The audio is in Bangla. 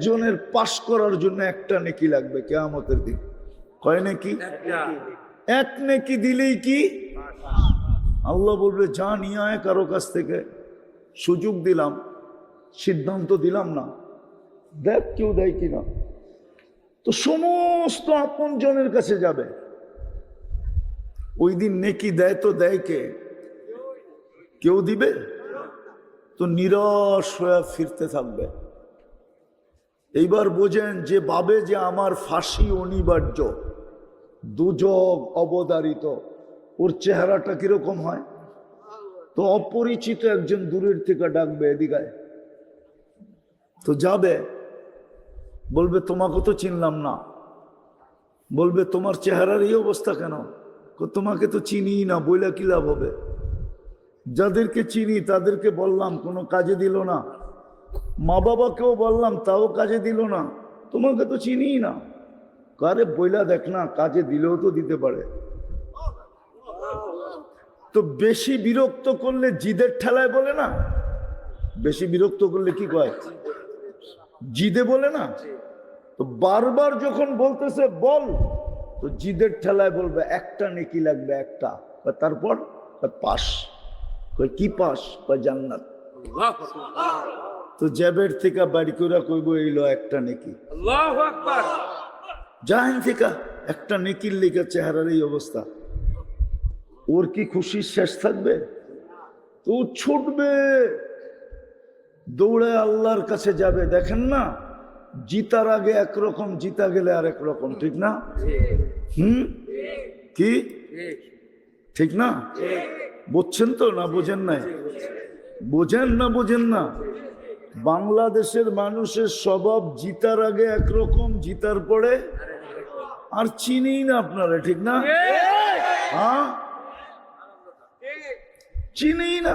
একজনের পাশ করার জন্য একটা নেকি লাগবে কিয়ামতের দিন। কয় নেকি? এক নেকি দিলেই কি আল্লাহ বলবে যা নিয়ে আয় কারো কাছ থেকে, সুযোগ দিলাম, সিদ্ধান্ত দিলাম না, দেখ কেউ দেয় কিনা। তো সমস্ত আপন জনের কাছে যাবে। ওই দিন নেকি দেয় তো দেয় কে? কেউ দিবে? তো নিরাশ হয়ে ফিরতে থাকবে। এইবার বোঝেন যে ভাবে যে আমার ফাঁসি অনিবার্য, দুজক অবধারিত, ওর চেহারাটা কিরকম হয়? তো অপরিচিত একজন দূরের থেকে ডাকবে এদিকে, তো যাবে, বলবে তোমাকে তো চিনলাম না। বলবে তোমার চেহারার এই অবস্থা কেন? তোমাকে তো চিনি না, বইলা কি লাভ হবে? যাদেরকে চিনি তাদেরকে বললাম, কোনো কাজে দিল না। মা বাবাকেও বললাম, তাও কাজে দিল না। তোমাকে তো চিনি না। কারে বইলা দেখ না, কাজে দিলেও তো দিতে পারে। তো বেশি বিরক্ত করলে জিদের ঠেলায় বলে না, বেশি বিরক্ত করলে কি কয়? জিদে বলে না। তো বারবার যখন বলতেছে বল, তো জিদের ঠেলায় বলবে একটা নেকি লাগবে একটা। তারপর পাস। কি পাস? জান্নাত। তো জ্যাবের থেকে বাড়ি করে কইব এইলো একটা নেকি। আল্লাহু আকবার। জাহেন থেকে একটা নেকির লিখে চেহারার এই অবস্থা, ওর কি খুশির শেষ থাকবে? তো ছুটবে, দৌড়ে আল্লাহর কাছে যাবে। দেখেন না, জিতার আগে একরকম, জিতা গেলে আর একরকম, ঠিক না? কি ঠিক না? বুঝছেন তো না বোঝেন নাই? বোঝেন না বোঝেন না? বাংলাদেশের মানুষের স্বভাব জিতার আগে একরকম, জিতার পরে আর চিনি না আপনারা, ঠিক না? হ্যাঁ, চিনি না।